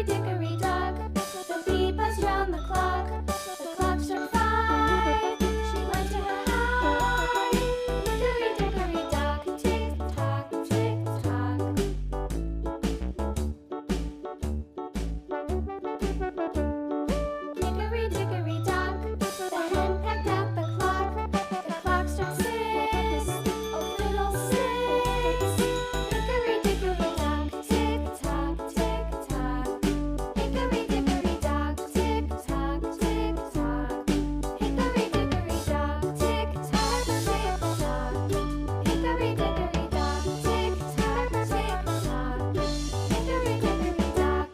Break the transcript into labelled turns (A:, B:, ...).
A: dickory dock. The bee buzzed round the clock. The clock struck 5. She went to her hive. Hickory dickory dock, tick tock, tick tock. Hickory dickory dock. The hen pecked at the clock. The clock struck 6. Oh, fiddle-sticks. Hickory dickory dock, tick tock, tick tock. Hickory dickory dock, tick tock, tick tock. Hickory dickory dock, tick tock, tick tock. Hickory dickory dock, tick tock, tick tock. Hickory dickory dock.